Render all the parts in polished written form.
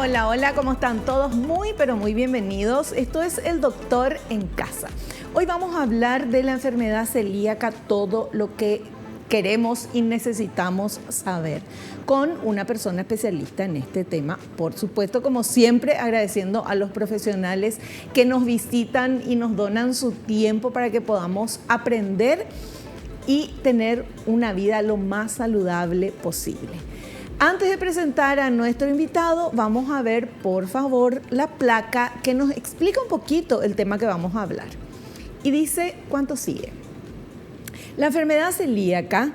Hola, hola, ¿cómo están todos? Muy, pero muy bienvenidos. Esto es El Doctor en Casa. Hoy vamos a hablar de la enfermedad celíaca, todo lo que queremos y necesitamos saber, con una persona especialista en este tema. Por supuesto, como siempre, agradeciendo a los profesionales que nos visitan y nos donan su tiempo para que podamos aprender y tener una vida lo más saludable posible. Antes de presentar a nuestro invitado, vamos a ver, por favor, la placa que nos explica un poquito el tema que vamos a hablar. Y dice cuánto sigue. La enfermedad celíaca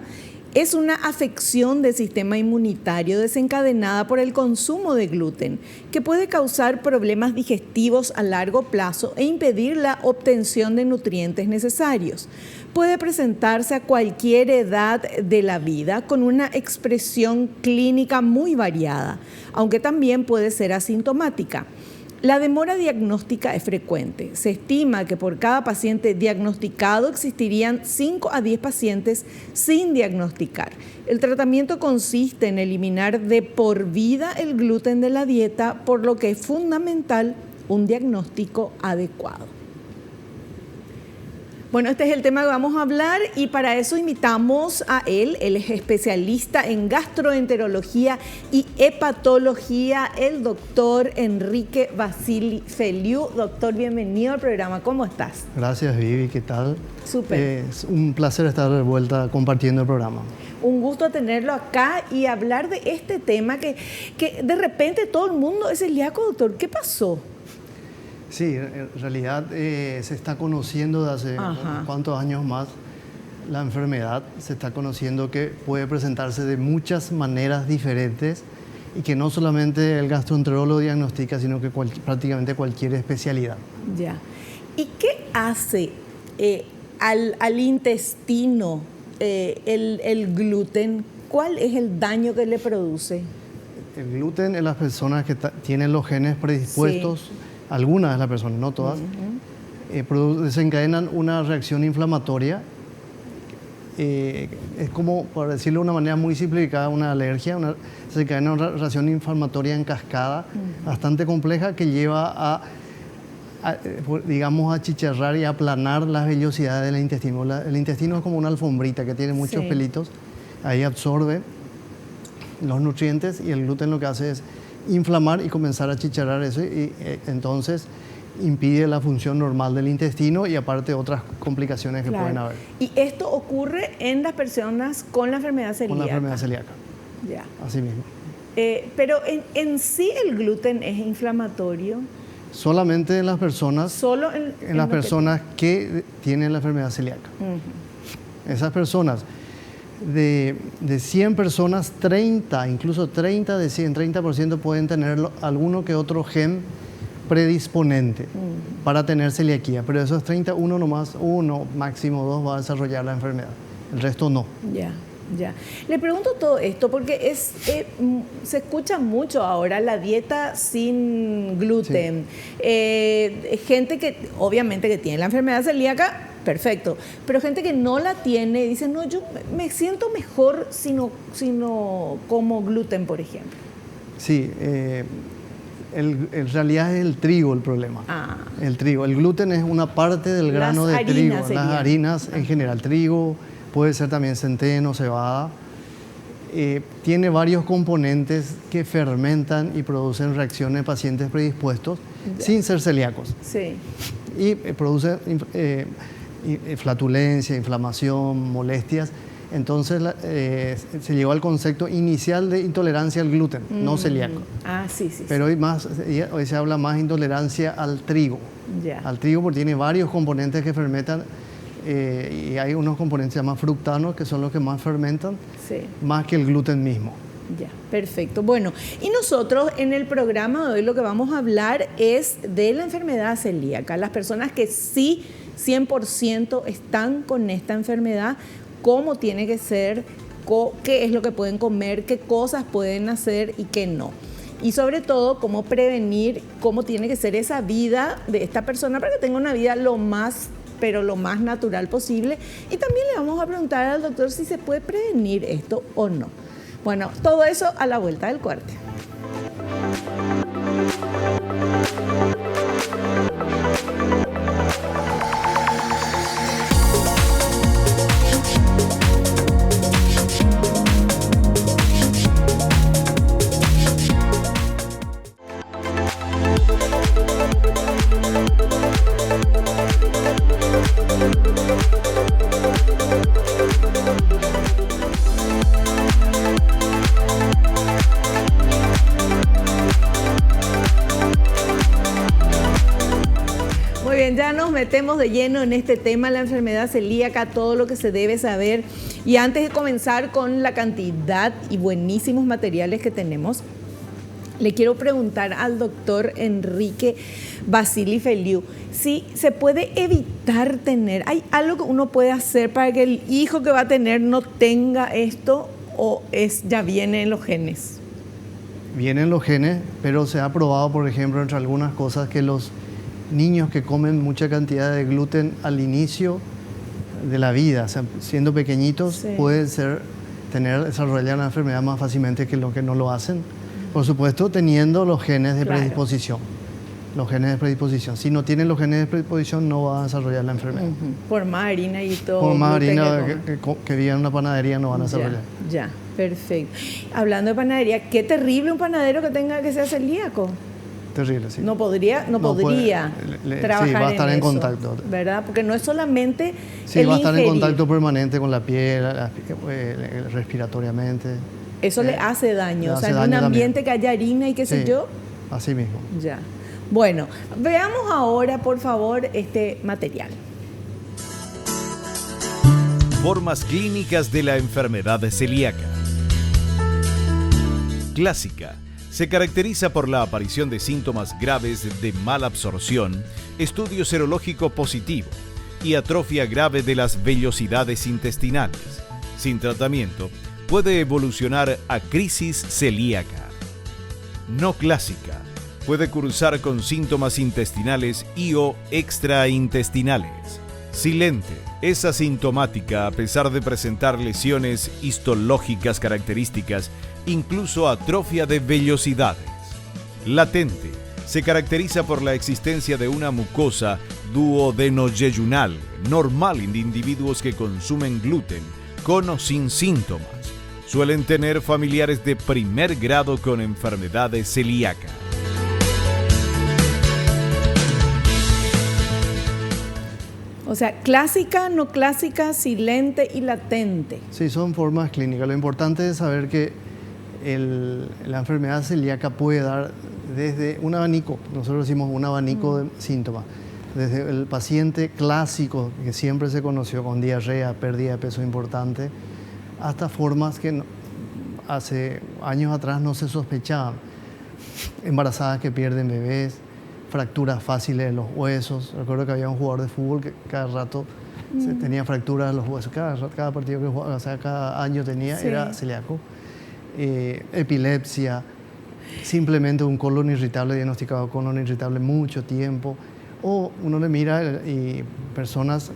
es una afección del sistema inmunitario desencadenada por el consumo de gluten, que puede causar problemas digestivos a largo plazo e impedir la obtención de nutrientes necesarios. Puede presentarse a cualquier edad de la vida con una expresión clínica muy variada, aunque también puede ser asintomática. La demora diagnóstica es frecuente. Se estima que por cada paciente diagnosticado existirían 5 a 10 pacientes sin diagnosticar. El tratamiento consiste en eliminar de por vida el gluten de la dieta, por lo que es fundamental un diagnóstico adecuado. Bueno, este es el tema que vamos a hablar y para eso invitamos a él. Él es especialista en gastroenterología y hepatología, el doctor Enrique Vasili Feliu. Doctor, bienvenido al programa. ¿Cómo estás? Gracias, Vivi. ¿Qué tal? Súper. Es un placer estar de vuelta compartiendo el programa. Un gusto tenerlo acá y hablar de este tema que de repente todo el mundo es celíaco, doctor. ¿Qué pasó? Sí, en realidad se está conociendo desde unos cuantos años más la enfermedad. Se está conociendo que puede presentarse de muchas maneras diferentes y que no solamente el gastroenterólogo diagnostica, sino que prácticamente cualquier especialidad. Ya. ¿Y qué hace al intestino el gluten? ¿Cuál es el daño que le produce? El gluten en las personas que tienen los genes predispuestos, sí. Algunas de las personas, no todas, desencadenan una reacción inflamatoria. Es como, por decirlo de una manera muy simplificada, una alergia. Se desencadena una reacción inflamatoria en cascada, bastante compleja, que lleva digamos, a achicharrar y aplanar las vellosidades del intestino. El intestino es como una alfombrita que tiene muchos pelitos. Ahí absorbe los nutrientes y el gluten lo que hace es inflamar y comenzar a achicharrar eso y entonces impide la función normal del intestino y aparte otras complicaciones que pueden haber. ¿Y esto ocurre en las personas con la enfermedad celíaca? Con la enfermedad celíaca. Ya. Así mismo. Pero en sí el gluten es inflamatorio. Solamente en las personas, solo en las personas que tienen la enfermedad celíaca. Esas personas, de 100 personas, 30, incluso 30 de 100, 30% pueden tener alguno que otro gen predisponente para tener celiaquía, pero esos 30, uno, máximo 2 va a desarrollar la enfermedad, el resto no. Ya. Le pregunto todo esto porque se escucha mucho ahora la dieta sin gluten. Sí. Gente que obviamente que tiene la enfermedad celíaca, perfecto, pero gente que no la tiene dice, no, yo me siento mejor si no como gluten, por ejemplo. Sí, en realidad es el trigo el problema. El trigo, el gluten es una parte del grano de trigo, las harinas en general, trigo, puede ser también centeno, cebada. Tiene varios componentes que fermentan y producen reacciones en pacientes predispuestos sin ser celíacos. Sí. Y produce flatulencia, inflamación, molestias. Entonces se llegó al concepto inicial de intolerancia al gluten, no celíaco. Sí. Pero hoy se habla más de intolerancia al trigo. Al trigo porque tiene varios componentes que fermentan y hay unos componentes llamados fructanos que son los que más fermentan, más que el gluten mismo. Ya, perfecto. Bueno, y nosotros en el programa de hoy lo que vamos a hablar es de la enfermedad celíaca. Las personas que sí 100% están con esta enfermedad, cómo tiene que ser, qué es lo que pueden comer, qué cosas pueden hacer y qué no. Y sobre todo, cómo prevenir, cómo tiene que ser esa vida de esta persona para que tenga una vida lo más natural posible. Y también le vamos a preguntar al doctor si se puede prevenir esto o no. Bueno, todo eso a la vuelta del corte. metemos de lleno en este tema, la enfermedad celíaca, todo lo que se debe saber. Y antes de comenzar con la cantidad y buenísimos materiales que tenemos, le quiero preguntar al doctor Enrique Basili Feliu si se puede evitar tener, ¿hay algo que uno puede hacer para que el hijo que va a tener no tenga esto o ya viene en los genes? Vienen los genes, pero se ha probado, por ejemplo, entre algunas cosas, que los niños que comen mucha cantidad de gluten al inicio de la vida, o sea, siendo pequeñitos, Sí. pueden desarrollar la enfermedad más fácilmente que los que no lo hacen. Por supuesto, teniendo los genes de Claro. predisposición. Los genes de predisposición. Si no tienen los genes de predisposición, no va a desarrollar la enfermedad. Por más harina y todo. Por más gluten harina que comen. que viva en una panadería, no van a desarrollar. Ya, perfecto. Hablando de panadería, qué terrible un panadero que tenga que ser celíaco. Terrible, sí. No podría No trabajar sí, va a estar en eso, contacto. ¿verdad? Porque no es solamente Sí, el va a estar en ingerir. contacto permanente con la piel, respiratoriamente. Eso le hace daño. le O sea, hace en un daño ambiente también. que haya harina y qué sé Sí, yo. así mismo. Ya. Bueno, veamos ahora, por favor, este material. Formas clínicas de la enfermedad celíaca. Clásica. Se caracteriza por la aparición de síntomas graves de mala absorción, estudio serológico positivo y atrofia grave de las vellosidades intestinales. Sin tratamiento, puede evolucionar a crisis celíaca. No clásica. Puede cursar con síntomas intestinales y/o extraintestinales. Silente. Es asintomática a pesar de presentar lesiones histológicas características, incluso atrofia de vellosidades. Latente. Se caracteriza por la existencia de una mucosa duodenoyeyunal normal en individuos que consumen gluten, con o sin síntomas. Suelen tener familiares de primer grado con enfermedad celíaca. O sea, clásica, no clásica, silente y latente. Sí, son formas clínicas. Lo importante es saber que la enfermedad celíaca puede dar desde un abanico, nosotros decimos un abanico de síntomas, desde el paciente clásico que siempre se conoció con diarrea, pérdida de peso importante, hasta formas que hace años atrás no se sospechaban. Embarazadas que pierden bebés, fracturas fáciles de los huesos. Recuerdo que había un jugador de fútbol que cada rato tenía fracturas de los huesos, cada partido que jugaba, o sea, cada año tenía, Sí. era celíaco. Epilepsia, simplemente un colon irritable, diagnosticado colon irritable mucho tiempo. O uno le mira y personas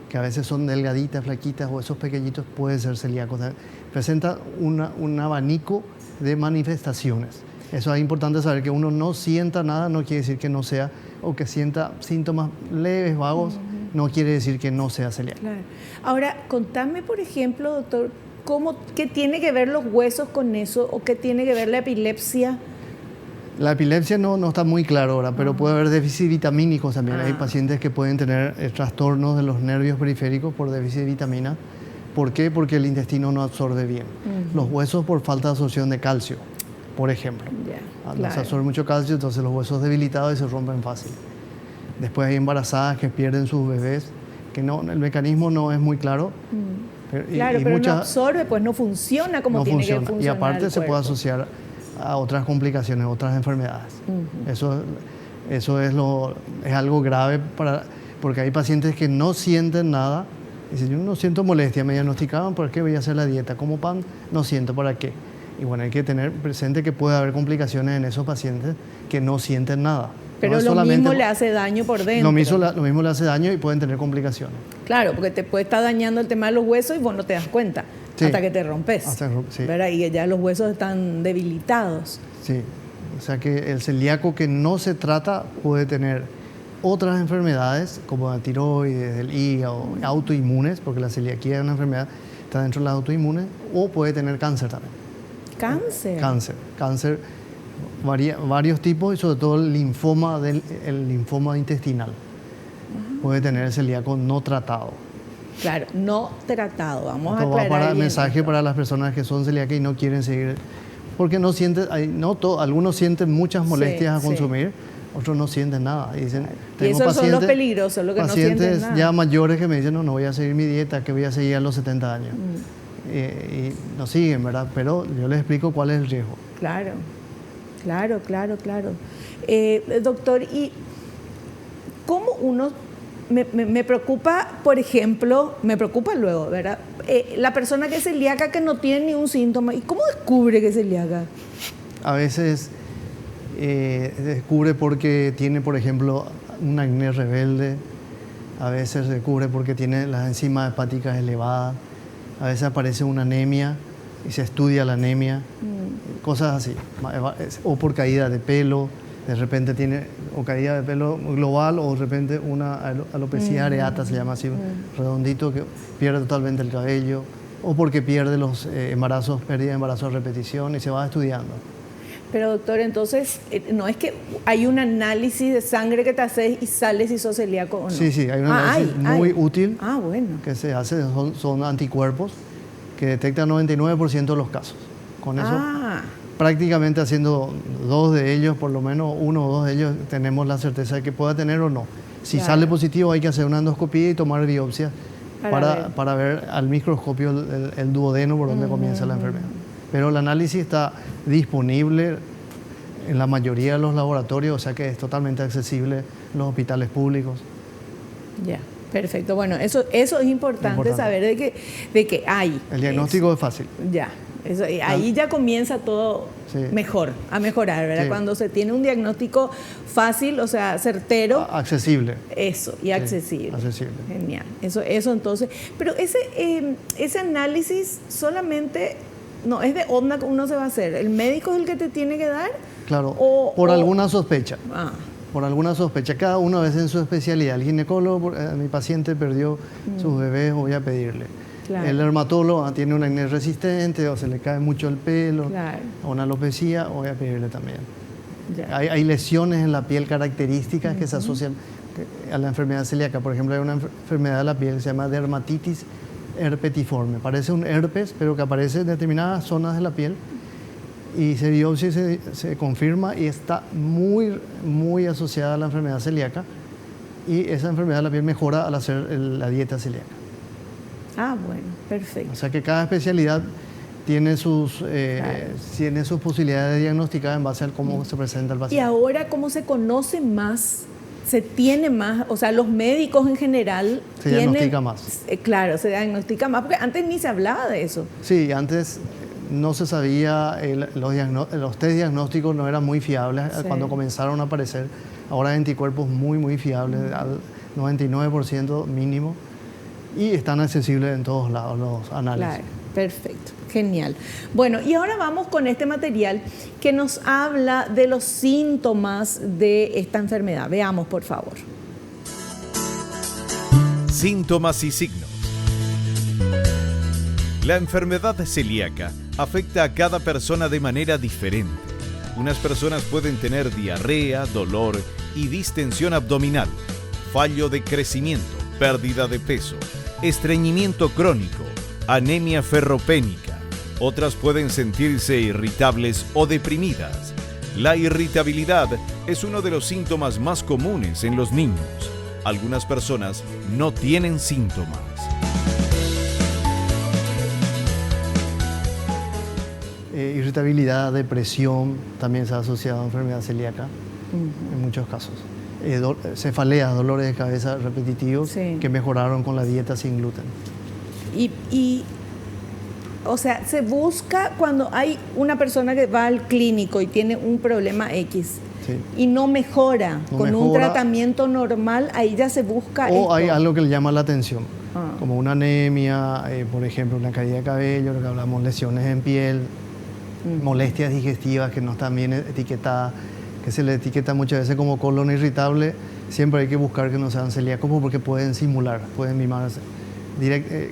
que a veces son delgaditas, flaquitas, huesos pequeñitos, puede ser celíaco. O sea, presenta un abanico de manifestaciones. Eso es importante saber, que uno no sienta nada, no quiere decir que no sea, o que sienta síntomas leves, vagos, no quiere decir que no sea celíaco. Claro. Ahora, contame, por ejemplo, doctor, ¿qué tiene que ver los huesos con eso? ¿O qué tiene que ver la epilepsia? La epilepsia no está muy claro ahora, pero puede haber déficit vitamínicos también. Hay pacientes que pueden tener trastornos de los nervios periféricos por déficit de vitamina. ¿Por qué? Porque el intestino no absorbe bien. Los huesos por falta de absorción de calcio, por ejemplo. Ya, No claro. se absorbe mucho calcio, entonces los huesos debilitados y se rompen fácil. Después hay embarazadas que pierden sus bebés, que el mecanismo no es muy claro. Claro, pero no muchas absorbe, pues no funciona como no tiene funciona. que funcionar. Y aparte el se puede cuerpo. asociar a otras complicaciones, otras enfermedades. Eso es algo grave porque hay pacientes que no sienten nada. Dicen, yo no siento molestia, me diagnosticaban, ¿por qué voy a hacer la dieta? Como pan, no siento, ¿para qué? Y bueno, hay que tener presente que puede haber complicaciones en esos pacientes que no sienten nada. Pero No es lo solamente mismo le hace daño por dentro. lo mismo le hace daño y pueden tener complicaciones. Claro, porque te puede estar dañando el tema de los huesos y vos no te das cuenta Sí. hasta que te rompes. Sí. ¿Verdad? Y que ya los huesos están debilitados. Sí, o sea que el celíaco que no se trata puede tener otras enfermedades como la tiroides, el hígado, autoinmunes, porque la celiaquía es una enfermedad, está dentro de las autoinmunes, o puede tener cáncer también. Cáncer. Cáncer, varios tipos y sobre todo el linfoma intestinal. Puede tener el celíaco no tratado. Claro, no tratado. Vamos a Esto va aclarar para el bien mensaje esto. para las personas que son celíacas y no quieren seguir, porque no sienten, algunos sienten muchas molestias Sí, a consumir, otros no sienten nada. Y dicen, Y esos son los peligrosos, los que no sienten pacientes nada. ya mayores que me dicen, no voy a seguir mi dieta, que voy a seguir a los 70 años. Y no siguen, ¿verdad? Pero yo les explico cuál es el riesgo. Claro. Doctor, ¿y cómo uno... Me preocupa, por ejemplo, me preocupa luego, ¿verdad? La persona que es celíaca que no tiene ningún síntoma, ¿y cómo descubre que es celíaca? A veces descubre porque tiene, por ejemplo, un acné rebelde, a veces descubre porque tiene las enzimas hepáticas elevadas, a veces aparece una anemia y se estudia la anemia, cosas así, o por caída de pelo, de repente tiene o caída de pelo global o de repente una alopecia areata, se llama así, redondito, que pierde totalmente el cabello, o porque pierde los embarazos, pérdida de embarazo a repetición y se va estudiando. Pero doctor, entonces, no es que hay un análisis de sangre que te haces y sales si sos celíaco o no. Sí, hay un análisis muy útil que se hace, son anticuerpos que detectan 99% de los casos. Con eso, prácticamente haciendo 2 de ellos, por lo menos 1 o 2 de ellos, tenemos la certeza de que pueda tener o no. Si sale positivo hay que hacer una endoscopía y tomar biopsia para ver al microscopio el duodeno por donde comienza la enfermedad. Pero el análisis está disponible en la mayoría de los laboratorios, o sea que es totalmente accesible en los hospitales públicos. Ya, perfecto. Bueno, eso es importante saber de que hay. El diagnóstico es fácil. Ya, ahí ya comienza todo a mejorar, ¿verdad? Sí. Cuando se tiene un diagnóstico fácil, o sea, certero. Accesible. Eso, y accesible. Accesible. Genial. Eso entonces. Pero ese análisis solamente... No, es de onda que uno se va a hacer. ¿El médico es el que te tiene que dar? Claro, por alguna sospecha. Por alguna sospecha. Cada uno a veces en su especialidad. El ginecólogo, mi paciente perdió sus bebés, voy a pedirle. Claro. El dermatólogo tiene un acné resistente o se le cae mucho el pelo, o una alopecia, voy a pedirle también. Hay lesiones en la piel características que se asocian a la enfermedad celíaca. Por ejemplo, hay una enfermedad de la piel que se llama dermatitis herpetiforme. Parece un herpes, pero que aparece en determinadas zonas de la piel y se biopsia y se confirma y está muy asociada a la enfermedad celíaca, y esa enfermedad de la piel mejora al hacer la dieta celíaca. Bueno, perfecto. O sea que cada especialidad tiene sus posibilidades de diagnosticar en base a cómo se presenta el paciente. Y ahora, ¿cómo se conoce más? Se tiene más, o sea, los médicos en general se diagnostica más. Claro, se diagnostica más, porque antes ni se hablaba de eso. Sí, antes no se sabía, los test diagnósticos no eran muy fiables cuando comenzaron a aparecer. Ahora hay anticuerpos muy fiables, al 99% mínimo, y están accesibles en todos lados los análisis. Claro, perfecto. Genial. Bueno, y ahora vamos con este material que nos habla de los síntomas de esta enfermedad. Veamos, por favor. Síntomas y signos. La enfermedad celíaca afecta a cada persona de manera diferente. Unas personas pueden tener diarrea, dolor y distensión abdominal, fallo de crecimiento, pérdida de peso, estreñimiento crónico, anemia ferropénica. Otras pueden sentirse irritables o deprimidas. La irritabilidad es uno de los síntomas más comunes en los niños. Algunas personas no tienen síntomas. Irritabilidad, depresión, también se ha asociado a enfermedad celíaca en muchos casos. Cefaleas, dolores de cabeza repetitivos que mejoraron con la dieta sin gluten. O sea, se busca cuando hay una persona que va al clínico y tiene un problema X y no mejora un tratamiento normal, ahí ya se busca o hay algo que le llama la atención, como una anemia, por ejemplo, una caída de cabello, lo que hablamos, lesiones en piel, molestias digestivas que no están bien etiquetadas, que se le etiqueta muchas veces como colon irritable. Siempre hay que buscar que no sean celíacos porque pueden simular, pueden mimarse.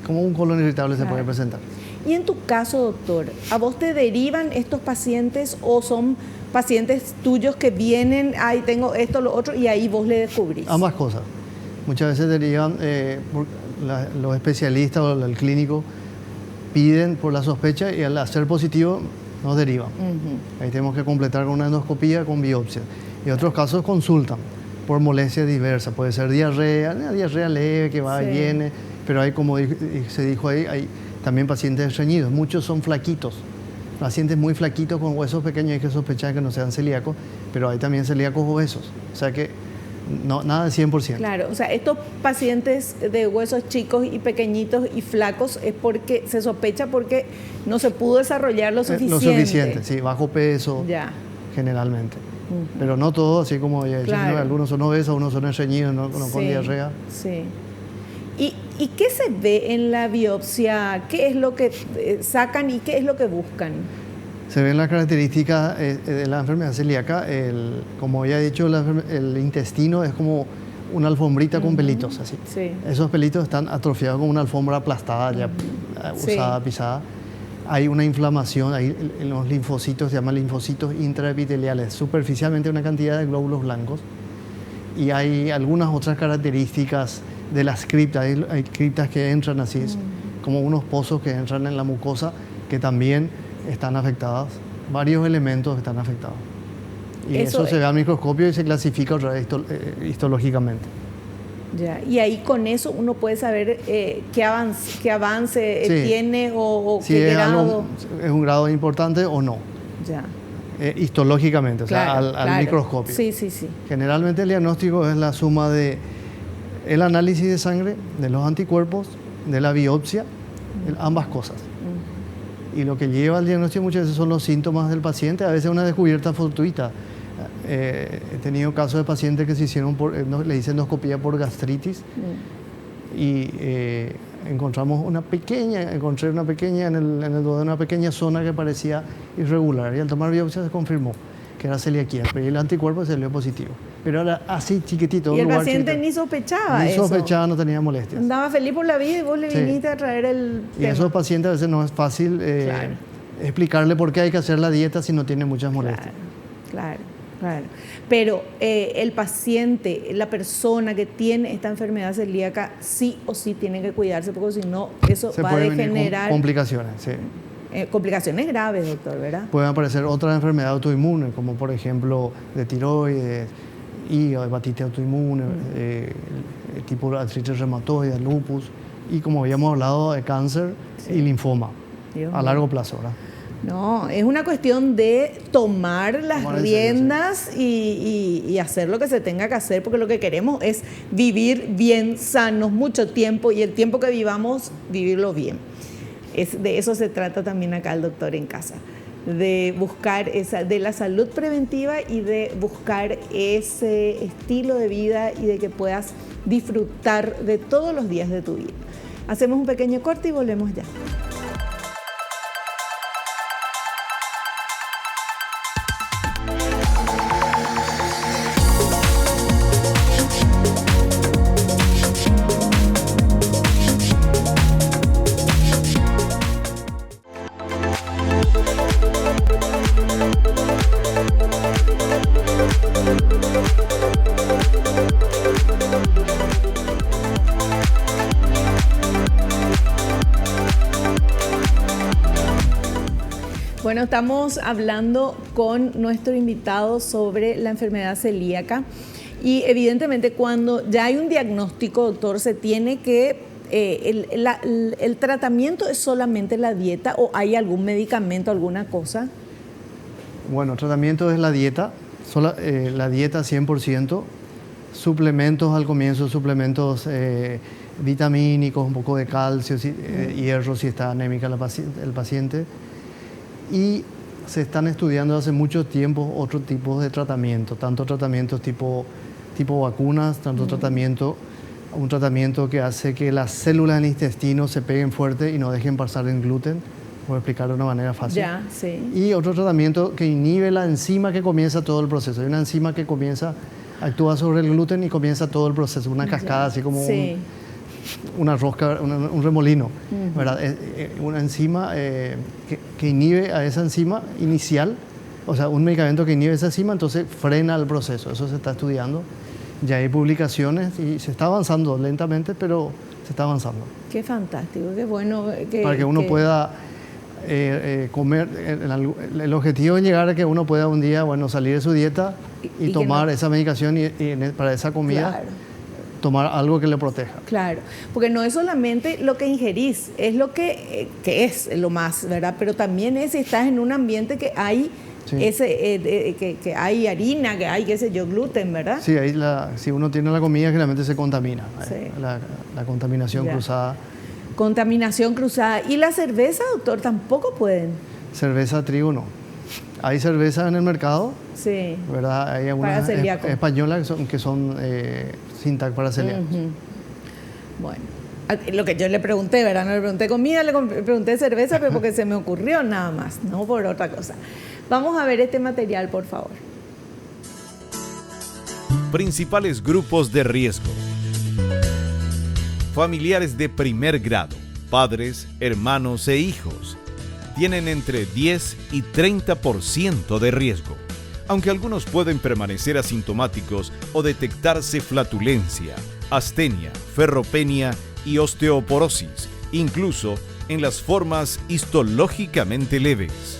Como un colon irritable se puede presentar. Y en tu caso, doctor, ¿a vos te derivan estos pacientes o son pacientes tuyos que vienen, tengo esto, lo otro, y ahí vos le descubrís? Ambas cosas. Muchas veces derivan, los especialistas o el clínico piden por la sospecha y al hacer positivo nos derivan. Ahí tenemos que completar con una endoscopía, con biopsia. Y otros casos consultan por molestias diversas. Puede ser diarrea, una diarrea leve que va y viene, pero hay, como se dijo ahí, hay también pacientes estreñidos. Muchos son flaquitos, pacientes muy flaquitos con huesos pequeños. Hay que sospechar que no sean celíacos, pero hay también celíacos obesos. O sea que nada de 100%. Claro, o sea, estos pacientes de huesos chicos y pequeñitos y flacos es porque se sospecha porque no se pudo desarrollar lo suficiente. Lo suficiente, sí, bajo peso, generalmente. Pero no todos, así como ya dije, algunos son obesos, unos son estreñidos, no con diarrea. Sí. ¿Y qué se ve en la biopsia? ¿Qué es lo que sacan y qué es lo que buscan? Se ven las características de la enfermedad celíaca. Como ya he dicho, el intestino es como una alfombrita con pelitos, así. Sí. Esos pelitos están atrofiados como una alfombra aplastada, ya usada, pisada. Hay una inflamación, ahí en los linfocitos, se llaman linfocitos intraepiteliales, superficialmente una cantidad de glóbulos blancos. Y hay algunas otras características de las criptas. Hay criptas que entran así, como unos pozos que entran en la mucosa, que también están afectadas. Varios elementos están afectados. Y eso se ve al microscopio y se clasifica otra vez histológicamente. Ya, y ahí con eso uno puede saber qué avance tiene o si qué grado. Es un grado importante o no. Ya. Histológicamente, o sea, al microscopio. Sí. Generalmente el diagnóstico es la suma de el análisis de sangre, de los anticuerpos, de la biopsia, ambas cosas. Y lo que lleva al diagnóstico muchas veces son los síntomas del paciente, a veces una descubierta fortuita. He tenido casos de pacientes que se hicieron, le hice endoscopía por gastritis y encontré una pequeña en el duodeno, una pequeña zona que parecía irregular, y al tomar biopsia se confirmó que era celiaquía, pero el anticuerpo salió positivo. Pero era así chiquitito. Y el paciente ni sospechaba eso. Ni sospechaba, no tenía molestias. Andaba feliz por la vida y vos le viniste a traer el tema. Y a esos pacientes a veces no es fácil explicarle por qué hay que hacer la dieta si no tiene muchas molestias. Claro. Pero el paciente, la persona que tiene esta enfermedad celíaca, sí o sí tiene que cuidarse, porque si no, eso va a degenerar. Complicaciones, sí. Complicaciones graves, doctor, ¿verdad? Pueden aparecer otras enfermedades autoinmunes, como por ejemplo de tiroides, y hepatitis autoinmune, tipo artritis reumatoide, lupus, y como habíamos hablado, de cáncer y linfoma a largo plazo, ¿verdad? No, es una cuestión de tomar las riendas y hacer lo que se tenga que hacer, porque lo que queremos es vivir bien, sanos, mucho tiempo, y el tiempo que vivamos, vivirlo bien. De eso se trata también acá el doctor en casa, de buscar de la salud preventiva y de buscar ese estilo de vida y de que puedas disfrutar de todos los días de tu vida. Hacemos un pequeño corte y volvemos ya. Bueno, estamos hablando con nuestro invitado sobre la enfermedad celíaca y evidentemente cuando ya hay un diagnóstico, doctor, se tiene que... ¿El tratamiento es solamente la dieta o hay algún medicamento, alguna cosa? Bueno, el tratamiento es la dieta, la dieta 100%, suplementos al comienzo, suplementos vitamínicos, un poco de calcio, hierro si está anémica el paciente. Y se están estudiando hace mucho tiempo otros tipos de tratamiento, tanto tratamientos tipo vacunas, tanto un tratamiento que hace que las células del intestino se peguen fuerte y no dejen pasar el gluten, voy a explicarlo de una manera fácil. Ya, sí. Y otro tratamiento que inhibe la enzima que comienza todo el proceso. Hay una enzima que actúa sobre el gluten y comienza todo el proceso, una cascada, así como una rosca, un remolino, ¿verdad? Una enzima que inhibe a esa enzima inicial, o sea, un medicamento que inhibe esa enzima, entonces frena el proceso. Eso se está estudiando, ya hay publicaciones y se está avanzando lentamente, pero se está avanzando. Qué fantástico, qué bueno. Para que uno pueda comer, el objetivo es llegar a que uno pueda un día, bueno, salir de su dieta y tomar esa medicación para esa comida. Claro. Tomar algo que le proteja. Claro, porque no es solamente lo que ingerís, es lo que es lo más, ¿verdad? Pero también es si estás en un ambiente que hay que hay harina, que hay, qué sé yo, gluten, ¿verdad? Sí, ahí si uno tiene la comida, generalmente se contamina. Sí. La contaminación cruzada. Contaminación cruzada. ¿Y la cerveza, doctor, tampoco pueden? Cerveza, trigo, no. Hay cerveza en el mercado, sí, ¿verdad? Hay algunas españolas que son sin TAC para celíacos. Bueno, lo que yo le pregunté, ¿verdad? No le pregunté comida, le pregunté cerveza, pero porque se me ocurrió nada más, no por otra cosa. Vamos a ver este material, por favor. Principales grupos de riesgo. Familiares de primer grado, padres, hermanos e hijos, tienen entre 10 y 30% de riesgo, aunque algunos pueden permanecer asintomáticos o detectarse flatulencia, astenia, ferropenia y osteoporosis, incluso en las formas histológicamente leves.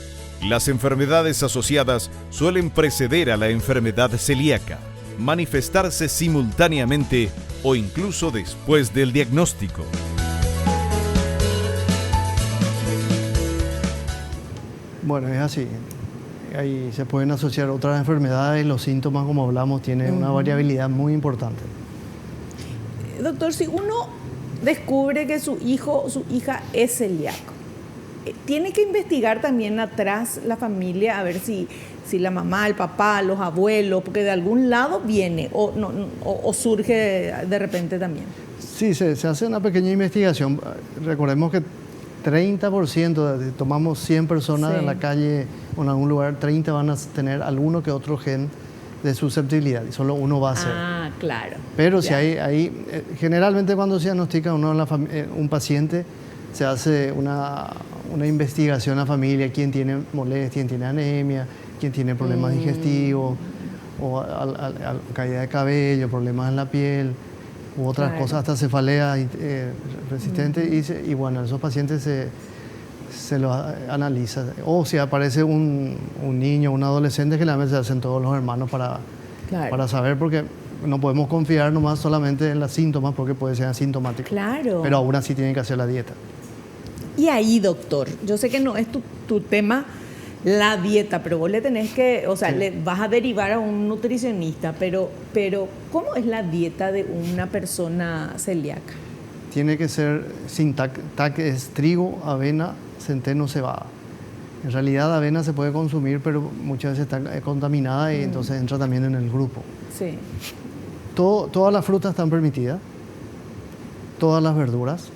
Las enfermedades asociadas suelen preceder a la enfermedad celíaca, manifestarse simultáneamente o incluso después del diagnóstico. Bueno, es así. Ahí se pueden asociar otras enfermedades, los síntomas, como hablamos, tienen una variabilidad muy importante. Doctor, si uno descubre que su hijo o su hija es celíaco, tiene que investigar también atrás la familia a ver si la mamá, el papá, los abuelos, porque de algún lado viene o surge de repente también. Sí, se hace una pequeña investigación. Recordemos que 30%, tomamos 100 personas en la calle o en algún lugar, 30 van a tener alguno que otro gen de susceptibilidad y solo uno va a ser. Ah, claro. Pero si hay generalmente cuando se diagnostica un paciente, se hace una investigación a la familia, quién tiene molestias, quién tiene anemia, quién tiene problemas digestivos, o caída de cabello, problemas en la piel, u otras cosas, hasta cefalea resistente, y bueno, esos pacientes se los analiza. O si aparece un niño, un adolescente, generalmente se hacen todos los hermanos para saber, porque no podemos confiar nomás solamente en los síntomas, porque puede ser asintomático. Claro. Pero aún así tienen que hacer la dieta. Y ahí, doctor, yo sé que no es tu tema la dieta, pero vos le tenés que, o sea, le vas a derivar a un nutricionista, pero ¿cómo es la dieta de una persona celíaca? Tiene que ser sin TAC. TAC es trigo, avena, centeno, cebada. En realidad avena se puede consumir, pero muchas veces está contaminada y entonces entra también en el grupo. Sí. Todas las frutas están permitidas, todas las verduras,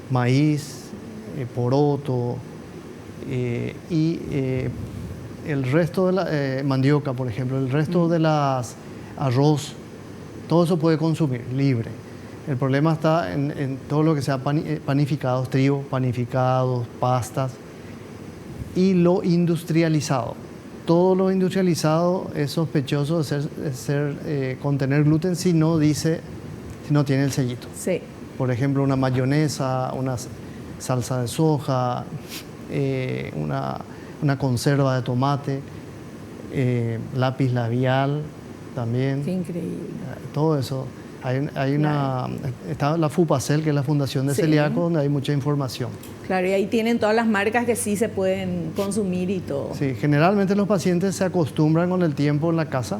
maíz, poroto, y el resto de la mandioca, por ejemplo, el resto de las arroz, todo eso puede consumir libre. El problema está en todo lo que sea panificados, trigo, panificados, pastas y lo industrializado. Todo lo industrializado es sospechoso de contener gluten si no tiene el sellito. Sí. Por ejemplo, una mayonesa, una salsa de soja, una conserva de tomate, lápiz labial también. Qué increíble. Todo eso. Está la FUPACEL, que es la Fundación de Celíacos, donde hay mucha información. Claro, y ahí tienen todas las marcas que sí se pueden consumir y todo. Sí, generalmente los pacientes se acostumbran con el tiempo en la casa,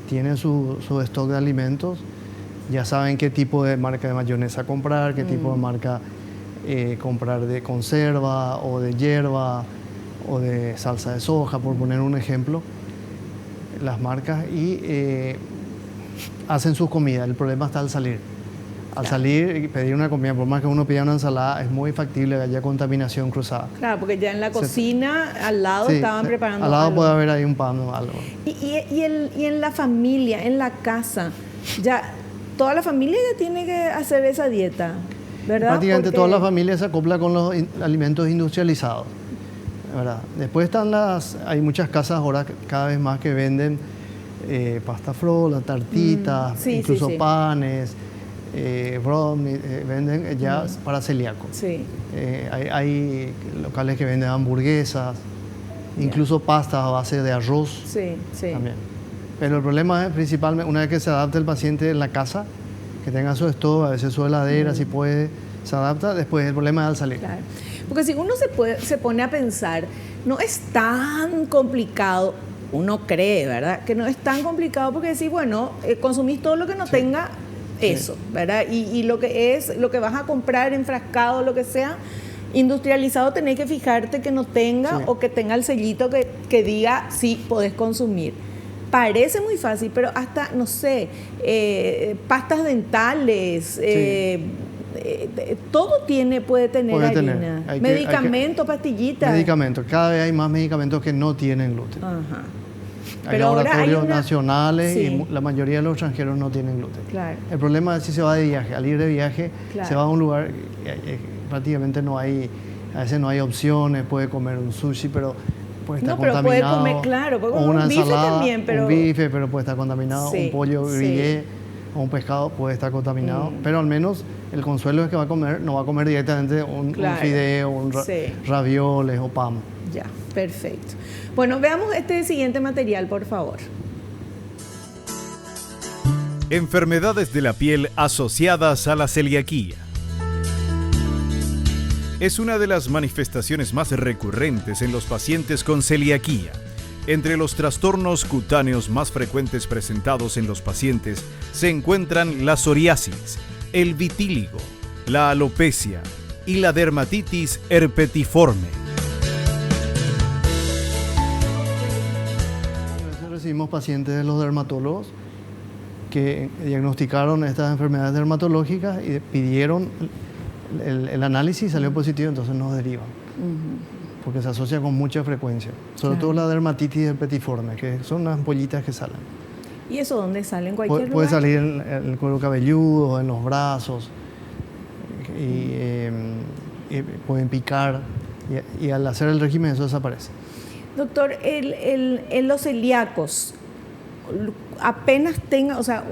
tienen su stock de alimentos, ya saben qué tipo de marca de mayonesa comprar, qué tipo de marca comprar de conserva o de hierba o de salsa de soja, por poner un ejemplo, las marcas, y hacen sus comidas. El problema está al salir. Al salir y pedir una comida, por más que uno pida una ensalada, es muy factible que haya contaminación cruzada. Claro, porque ya en la cocina al lado estaban preparando al lado algo. puede haber ahí un pan o algo. Y en la familia, en la casa, ya toda la familia ya tiene que hacer esa dieta, ¿verdad? Prácticamente toda la familia se acopla con los alimentos industrializados, ¿verdad? Después hay muchas casas ahora cada vez más que venden pasta frola, tartitas, incluso panes, brownies, venden ya para celíacos. Sí. Hay locales que venden hamburguesas, incluso pastas a base de arroz. Sí, sí. También. Pero el problema es principalmente una vez que se adapte el paciente en la casa, que tenga su estufa, a veces su heladera, si puede, se adapta, después el problema es al salir. Claro. Porque si uno se pone a pensar, no es tan complicado, uno cree, ¿verdad? Que no es tan complicado porque decís, bueno, consumís todo lo que no tenga eso, ¿verdad? Y lo que vas a comprar enfrascado, lo que sea, industrializado, tenés que fijarte que no tenga o que tenga el sellito que diga sí, podés consumir. Parece muy fácil, pero hasta, no sé, pastas dentales, todo puede tener harina. Medicamentos, pastillitas. Medicamentos. Cada vez hay más medicamentos que no tienen gluten. Ajá. Hay Pero laboratorios nacionales sí. y la mayoría de los extranjeros no tienen gluten. Claro. El problema es si se va de viaje. Al ir de viaje, se va a un lugar, prácticamente no hay, a veces no hay opciones, puede comer un sushi, pero puede estar contaminado. Puede comer, claro, puede comer un bife ensalada, también, pero... Un bife, pero puede estar contaminado. Un pollo grillé o un pescado puede estar contaminado. Pero al menos el consuelo es que no va a comer directamente un fideo, un ravioles o pan. Ya, perfecto. Bueno, veamos este siguiente material, por favor. Enfermedades de la piel asociadas a la celiaquía. Es una de las manifestaciones más recurrentes en los pacientes con celiaquía. Entre los trastornos cutáneos más frecuentes presentados en los pacientes se encuentran la psoriasis, el vitíligo, la alopecia y la dermatitis herpetiforme. Recibimos pacientes de los dermatólogos que diagnosticaron estas enfermedades dermatológicas y pidieron el análisis, salió positivo, entonces nos derivan. Porque se asocia con mucha frecuencia. Sobre todo la dermatitis herpetiforme, que son unas ampollitas que salen. ¿Y eso dónde sale? ¿En cualquier lugar? Puede salir en el cuero cabelludo, en los brazos, y pueden picar, y al hacer el régimen eso desaparece. Doctor, en los celíacos, apenas tenga, o sea,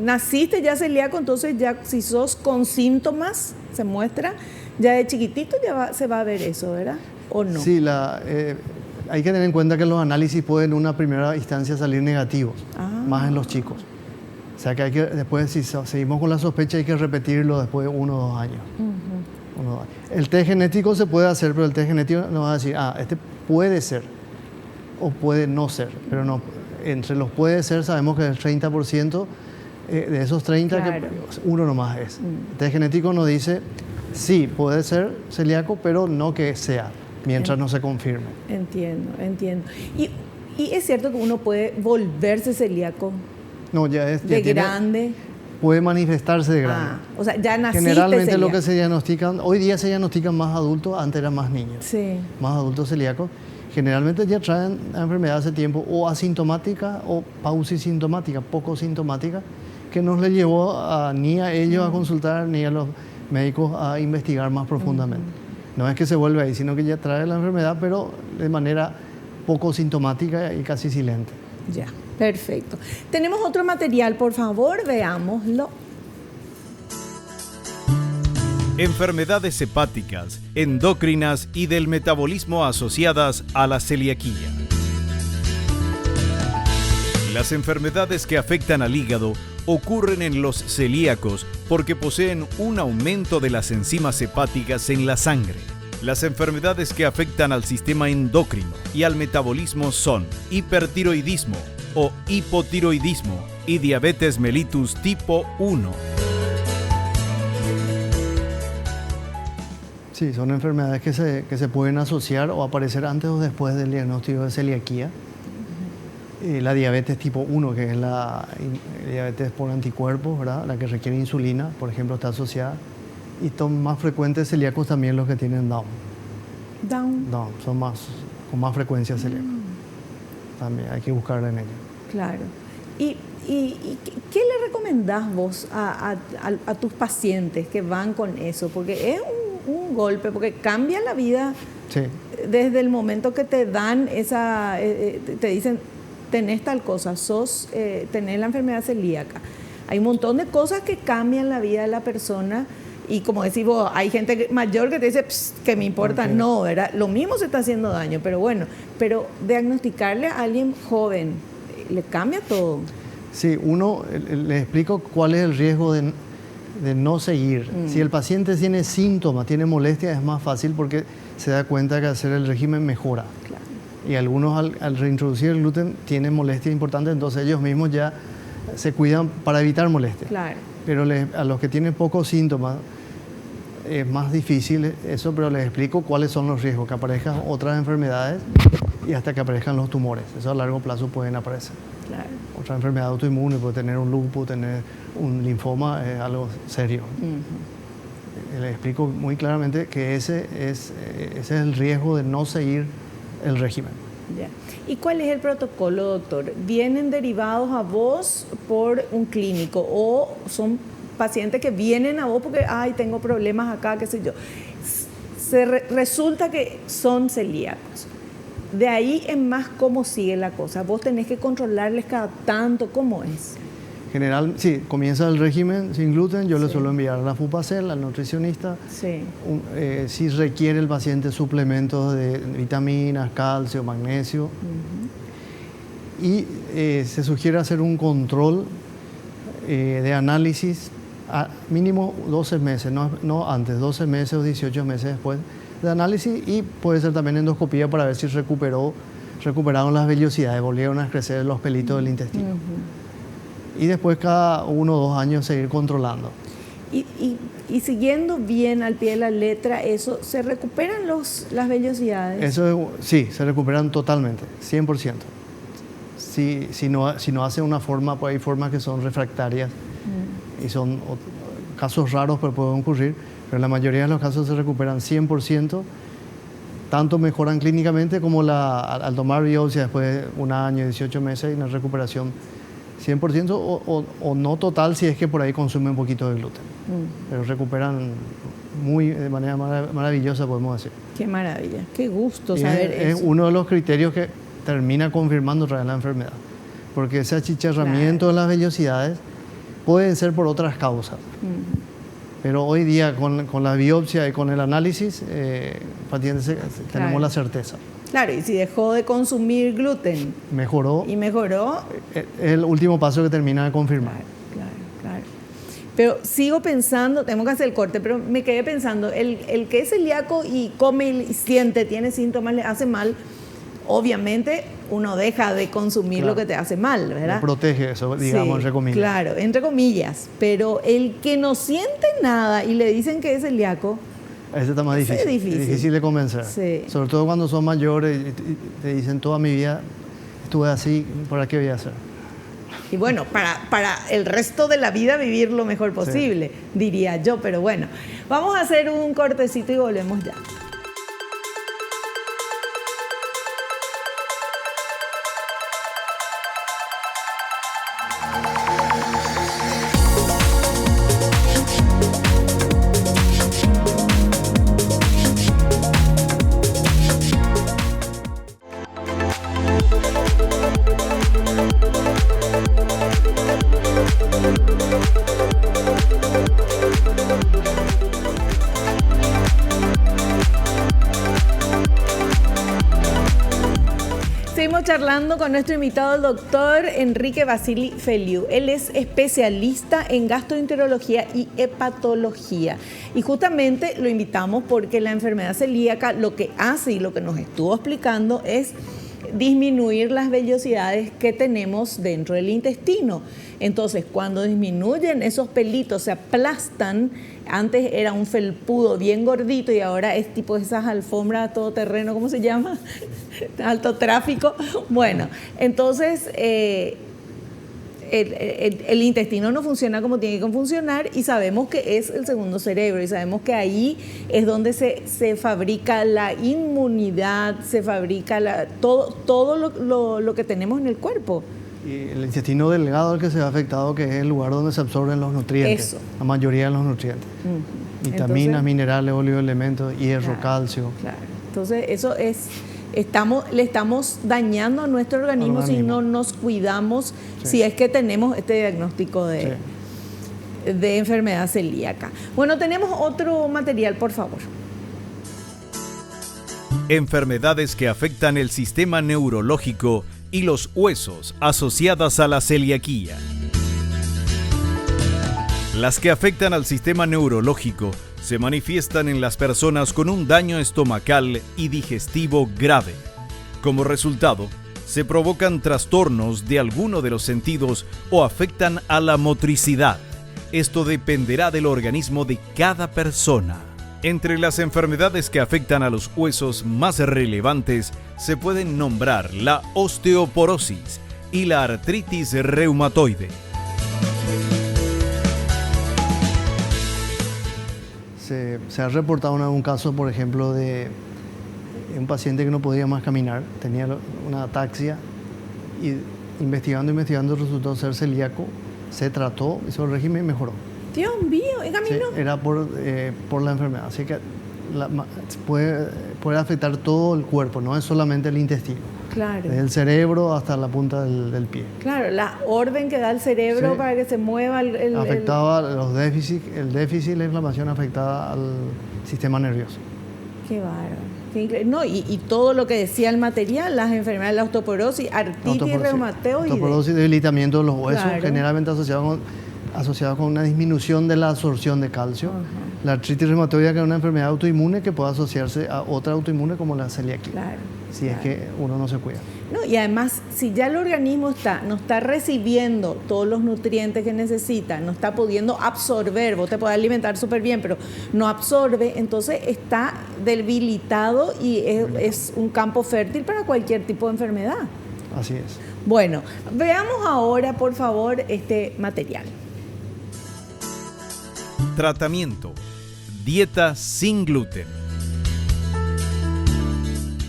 naciste ya celíaco, entonces ya si sos con síntomas, se muestra, ya de chiquitito se va a ver eso, ¿verdad? ¿O no? Sí, hay que tener en cuenta que los análisis pueden en una primera instancia salir negativos, más en los chicos. O sea que después, si seguimos con la sospecha, hay que repetirlo después de 1 o 2 años. El test genético se puede hacer, pero el test genético nos va a decir, este puede ser o puede no ser, pero no, entre los puede ser sabemos que el 30%, de esos 30, que uno nomás es. El test genético nos dice, sí, puede ser celíaco, pero no que sea, mientras no se confirme. Entiendo. ¿Y es cierto que uno puede volverse celíaco? No, ya grande. Puede manifestarse de grande. O sea, ya naciste Generalmente celíaco. lo que se diagnostican, hoy día se diagnostican más adultos, antes eran más niños. Sí. Más adultos celíacos. Generalmente ya traen la enfermedad hace tiempo o asintomática o pausisintomática, poco sintomática, que no les llevó ni a ellos a consultar ni a los médicos a investigar más profundamente. No es que se vuelve ahí, sino que ya trae la enfermedad, pero de manera poco sintomática y casi silente. Ya, perfecto. Tenemos otro material, por favor, veámoslo. Enfermedades hepáticas, endocrinas y del metabolismo asociadas a la celiaquía. Las enfermedades que afectan al hígado ocurren en los celíacos porque poseen un aumento de las enzimas hepáticas en la sangre. Las enfermedades que afectan al sistema endocrino y al metabolismo son hipertiroidismo o hipotiroidismo y diabetes mellitus tipo 1. Sí, son enfermedades que se pueden asociar o aparecer antes o después del diagnóstico de celiaquía. La diabetes tipo 1, que es la diabetes por anticuerpos, ¿verdad? La que requiere insulina, por ejemplo, está asociada. Y son más frecuentes celíacos también los que tienen Down. Down. Son con más frecuencia celíacos. También hay que buscarla en ello. Claro. ¿Y qué le recomendás vos a tus pacientes que van con eso? Porque es un golpe, porque cambia la vida. Sí. Desde el momento que te dan te dicen, tenés tal cosa, tenés la enfermedad celíaca. Hay un montón de cosas que cambian la vida de la persona. Y como decís vos, hay gente mayor que te dice que me importa, Okay. no, ¿verdad? Lo mismo se está haciendo daño, pero bueno, pero diagnosticarle a alguien joven le cambia todo. Sí, uno le explico cuál es el riesgo de no seguir. Si el paciente tiene síntomas, tiene molestias, es más fácil porque se da cuenta que hacer el régimen mejora. Claro. Y algunos al reintroducir el gluten tienen molestias importantes, entonces ellos mismos ya se cuidan para evitar molestias. Claro. Pero a los que tienen pocos síntomas es más difícil eso, pero les explico cuáles son los riesgos, que aparezcan otras enfermedades y hasta que aparezcan los tumores. Eso a largo plazo pueden aparecer. Claro. Otra enfermedad autoinmune, puede tener un lupus, tener un linfoma, es algo serio. Les explico muy claramente que ese es el riesgo de no seguir el régimen. Ya. ¿Y cuál es el protocolo, doctor? ¿Vienen derivados a vos por un clínico o son pacientes que vienen a vos porque, ay, tengo problemas acá, qué sé yo? Resulta que son celíacos. De ahí en más, ¿cómo sigue la cosa? Vos tenés que controlarles cada tanto, ¿cómo es? General, sí, comienza el régimen sin gluten, yo le Sí. suelo enviar a la FUPACEL, al nutricionista. Sí. Si requiere el paciente suplementos de vitaminas, calcio, magnesio. Y se sugiere hacer un control de análisis a mínimo 12 meses, no antes, 12 meses o 18 meses después de análisis, y puede ser también endoscopía para ver si recuperaron las vellosidades, volvieron a crecer los pelitos del intestino. Y después cada 1 o 2 años seguir controlando. Y siguiendo bien al pie de la letra, eso, ¿se recuperan las vellosidades? Eso sí, se recuperan totalmente, 100%. Si no hace una forma, pues hay formas que son refractarias y son casos raros, pero pueden ocurrir, pero la mayoría de los casos se recuperan 100%, tanto mejoran clínicamente como al tomar biopsia después de 1 año, 18 meses, y una recuperación 100% o no total si es que por ahí consume un poquito de gluten. Pero recuperan de manera maravillosa, podemos decir. Qué maravilla, qué gusto Y saber es eso. uno de los criterios que termina confirmando otra vez la enfermedad. Porque ese achicharramiento de las vellosidades pueden ser por otras causas. Pero hoy día con la biopsia y con el análisis, tenemos la certeza. Claro, y si dejó de consumir gluten Mejoró. y mejoró, Es el último paso que termina de confirmar. claro. Pero sigo pensando, tengo que hacer el corte, pero me quedé pensando, el que es celíaco y come y siente, tiene síntomas, le hace mal, obviamente uno deja de consumir Claro. lo que te hace mal, ¿verdad? Lo protege eso, digamos, Sí, entre comillas. claro, entre comillas. Pero el que no siente nada y le dicen que es celíaco, Ese está más ese difícil. es difícil. De convencer. Sí. Sobre todo cuando son mayores y te dicen toda mi vida estuve así, ¿para qué voy a hacer? y bueno, para el resto de la vida vivir lo mejor posible, diría yo. Pero bueno, vamos a hacer un cortecito y volvemos ya. Seguimos charlando con nuestro invitado, el doctor Enrique Basili Feliu. Él es especialista en gastroenterología y hepatología. Y justamente lo invitamos porque la enfermedad celíaca lo que hace y lo que nos estuvo explicando es disminuir las vellosidades que tenemos dentro del intestino. Entonces, cuando disminuyen esos pelitos, se aplastan. Antes era un felpudo bien gordito y ahora es tipo esas alfombras todoterreno, ¿cómo se llama? Alto tráfico. Bueno, entonces el intestino no funciona como tiene que funcionar y sabemos que es el segundo cerebro y sabemos que ahí es donde se fabrica la inmunidad, se fabrica todo lo que tenemos en el cuerpo. Y el intestino delgado es el que se ve afectado, que es el lugar donde se absorben los nutrientes. Eso. La mayoría de los nutrientes. Vitaminas, Entonces, minerales, oligoelementos, hierro, claro, calcio. Claro. Entonces, eso es, le estamos dañando a nuestro organismo si no nos cuidamos, si es que tenemos este diagnóstico de de enfermedad celíaca. Bueno, tenemos otro material, por favor. Enfermedades que afectan el sistema neurológico y los huesos asociadas a la celiaquía. Las que afectan al sistema neurológico se manifiestan en las personas con un daño estomacal y digestivo grave. Como resultado, se provocan trastornos de alguno de los sentidos o afectan a la motricidad. Esto dependerá del organismo de cada persona. Entre las enfermedades que afectan a los huesos más relevantes se pueden nombrar la osteoporosis y la artritis reumatoide. Se ha reportado un caso, por ejemplo, de un paciente que no podía más caminar, tenía una ataxia y investigando resultó ser celíaco, se trató, hizo el régimen y mejoró. Dios mío, caminó. Sí, era por la enfermedad, así que puede afectar todo el cuerpo, no es solamente el intestino. Claro. Desde el cerebro hasta la punta del pie. Claro, la orden que da el cerebro, sí, para que se mueva afectaba los déficits, el déficit y la inflamación afectada al sistema nervioso. Qué bárbaro. No, y todo lo que decía el material, las enfermedades, la osteoporosis, artritis reumatoide. Osteoporosis, debilitamiento de los huesos, claro, generalmente asociado con una disminución de la absorción de calcio. Uh-huh. La artritis reumatoide, que es una enfermedad autoinmune que puede asociarse a otra autoinmune como la celiaquía. Claro. Si es que uno no se cuida. No, y además, si ya el organismo no está recibiendo todos los nutrientes que necesita, no está pudiendo absorber, vos te podés alimentar súper bien, pero no absorbe, entonces está debilitado y es un campo fértil para cualquier tipo de enfermedad. Así es. Bueno, veamos ahora, por favor, este material. Tratamiento: dieta sin gluten.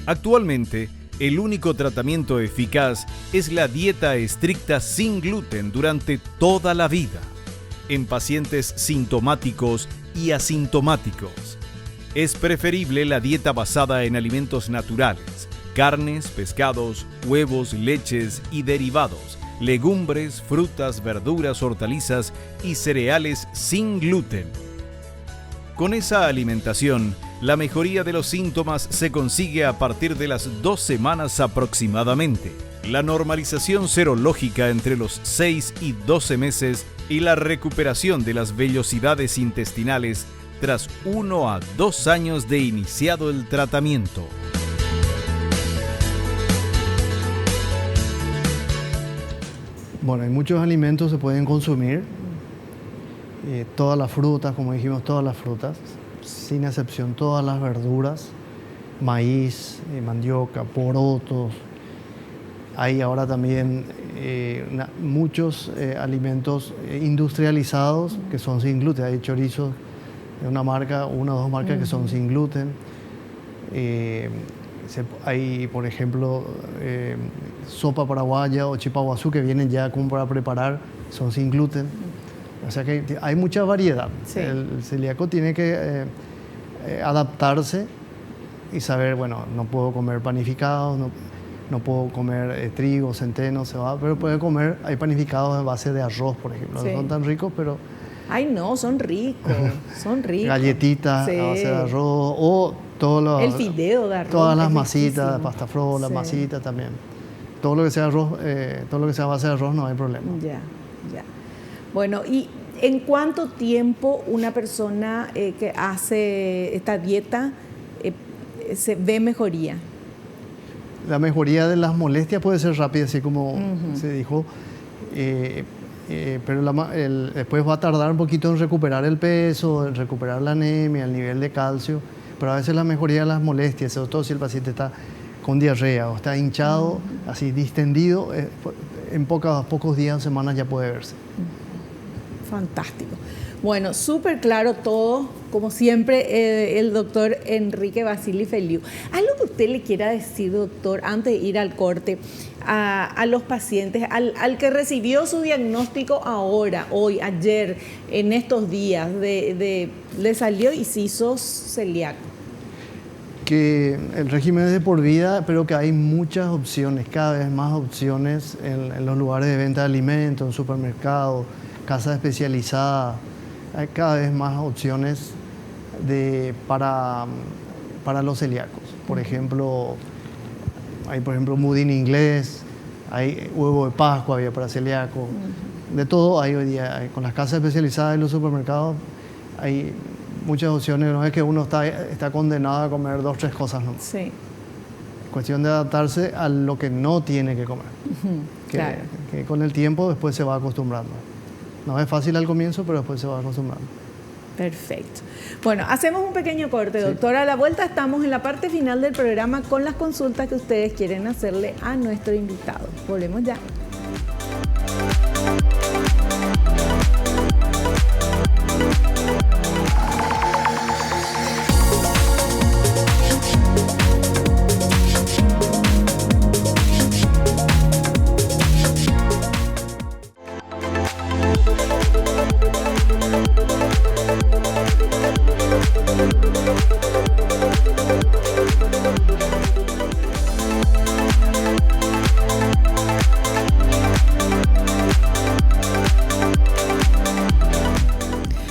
Actualmente, el único tratamiento eficaz es la dieta estricta sin gluten durante toda la vida, en pacientes sintomáticos y asintomáticos. Es preferible la dieta basada en alimentos naturales, carnes, pescados, huevos, leches y derivados, legumbres, frutas, verduras, hortalizas y cereales sin gluten. Con esa alimentación, la mejoría de los síntomas se consigue a partir de las 2 semanas aproximadamente, la normalización serológica entre los 6 y 12 meses y la recuperación de las vellosidades intestinales tras 1 a 2 años de iniciado el tratamiento. Bueno, hay muchos alimentos que se pueden consumir, todas las frutas, como dijimos, todas las frutas, sin excepción todas las verduras, maíz, mandioca, porotos. Hay ahora también muchos alimentos industrializados que son sin gluten. Hay chorizos de una o dos marcas que son sin gluten. Hay, por ejemplo, sopa paraguaya o chipaguazú que vienen ya como para preparar, son sin gluten. O sea que hay mucha variedad. Sí. El celíaco tiene que adaptarse y saber, bueno, no puedo comer panificados, no puedo comer trigo, centeno, cebada, pero puede comer, hay panificados a base de arroz, por ejemplo. Sí. No son tan ricos, pero... Ay, no, son ricos, son ricos. Galletitas a base de arroz o el fideo de arroz. Todas las masitas, pasta frola, sí, masitas también. Todo lo que sea arroz, todo lo que sea a base de arroz no hay problema. Ya. Bueno, ¿y en cuánto tiempo una persona que hace esta dieta se ve mejoría? La mejoría de las molestias puede ser rápida, así como se dijo, pero después va a tardar un poquito en recuperar el peso, en recuperar la anemia, el nivel de calcio, pero a veces la mejoría de las molestias, sobre todo si el paciente está con diarrea o está hinchado, así distendido, en pocos días o semanas ya puede verse. Fantástico. Bueno, súper claro todo, como siempre, el doctor Enrique Basili Feliu. ¿Algo que usted le quiera decir, doctor, antes de ir al corte, a los pacientes, al que recibió su diagnóstico ahora, hoy, ayer, en estos días, le salió y se hizo celíaco? Que el régimen es de por vida, pero que hay muchas opciones, cada vez más opciones en los lugares de venta de alimentos, en supermercados, casas especializadas hay cada vez más opciones para los celíacos. Por ejemplo, hay budín inglés, hay huevo de Pascua había para celíacos. De todo hay hoy día. Con las casas especializadas en los supermercados hay muchas opciones. No es que uno está condenado a comer 2 o 3 cosas, ¿no? Sí. Cuestión de adaptarse a lo que no tiene que comer. Claro. Que con el tiempo después se va acostumbrando. No es fácil al comienzo, pero después se va acostumbrando. Perfecto. Bueno, hacemos un pequeño corte, Sí. doctora. A la vuelta estamos en la parte final del programa con las consultas que ustedes quieren hacerle a nuestro invitado. Volvemos ya.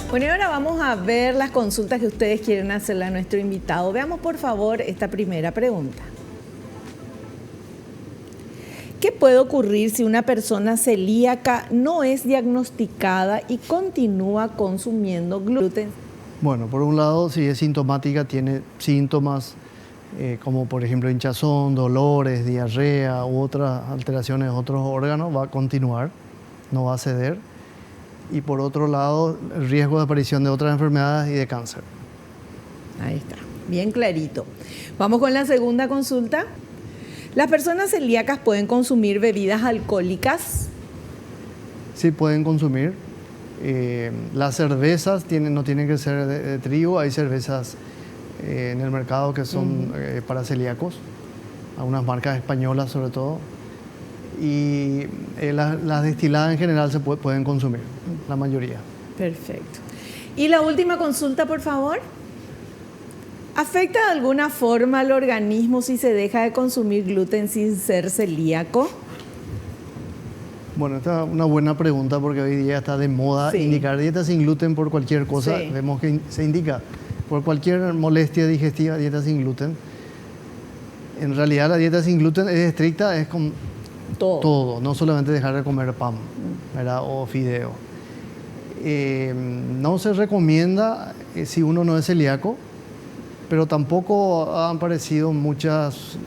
Bueno, y ahora vamos a ver las consultas que ustedes quieren hacerle a nuestro invitado. Veamos, por favor, esta primera pregunta. ¿Qué puede ocurrir si una persona celíaca no es diagnosticada y continúa consumiendo gluten? Bueno, por un lado, si es sintomática, tiene síntomas como por ejemplo hinchazón, dolores, diarrea u otras alteraciones de otros órganos, va a continuar, no va a ceder. Y por otro lado, el riesgo de aparición de otras enfermedades y de cáncer. Ahí está, bien clarito. Vamos con la segunda consulta. ¿Las personas celíacas pueden consumir bebidas alcohólicas? Sí, pueden consumir. Las cervezas no tienen que ser de trigo. Hay cervezas en el mercado que son para celíacos, algunas marcas españolas sobre todo. Y las destiladas en general se pueden consumir, la mayoría. Perfecto. Y la última consulta, por favor. ¿Afecta de alguna forma al organismo si se deja de consumir gluten sin ser celíaco? Bueno, esta es una buena pregunta porque hoy día está de moda indicar dieta sin gluten por cualquier cosa. Sí. Vemos que se indica por cualquier molestia digestiva, dieta sin gluten. En realidad la dieta sin gluten es estricta, es con todo, no solamente dejar de comer pan, ¿verdad? O fideo. No se recomienda si uno no es celíaco, pero tampoco han aparecido muchas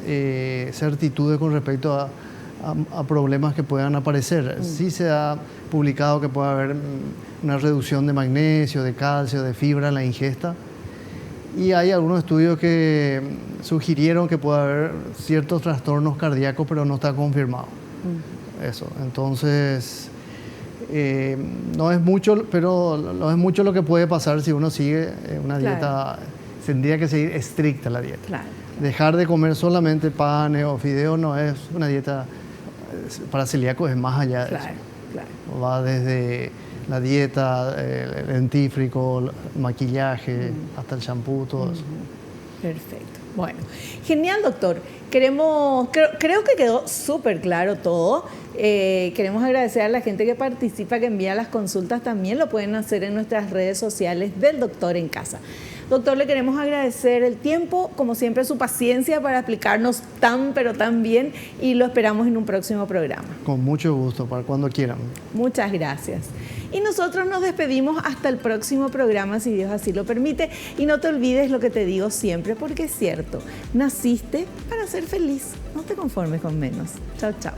certitudes con respecto a problemas que puedan aparecer. Sí se ha publicado que puede haber una reducción de magnesio, de calcio, de fibra en la ingesta. Y hay algunos estudios que sugirieron que puede haber ciertos trastornos cardíacos, pero no está confirmado. Eso. Entonces, no es mucho, pero no es mucho lo que puede pasar si uno sigue una dieta. Tendría que seguir estricta la dieta. Claro. Dejar de comer solamente panes o fideos no es una dieta para celíacos, es más allá de eso. Claro. Va desde la dieta, el dentífrico, el maquillaje, hasta el shampoo, todo eso. Perfecto. Bueno, genial, doctor. Creo que quedó súper claro todo. Queremos agradecer a la gente que participa, que envía las consultas. También lo pueden hacer en nuestras redes sociales del Doctor en Casa. Doctor, le queremos agradecer el tiempo, como siempre su paciencia para explicarnos pero tan bien, y lo esperamos en un próximo programa. Con mucho gusto, para cuando quieran. Muchas gracias. Y nosotros nos despedimos hasta el próximo programa, si Dios así lo permite. Y no te olvides lo que te digo siempre, porque es cierto, naciste para ser feliz. No te conformes con menos. Chao, chao.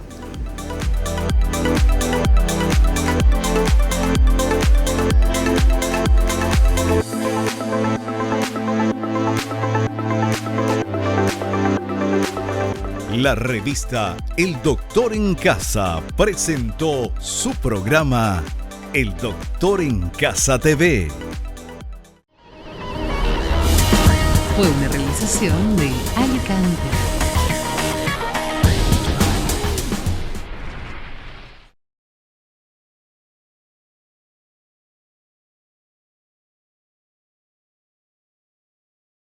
La revista El Doctor en Casa presentó su programa El Doctor en Casa TV. Fue una realización de Alicante.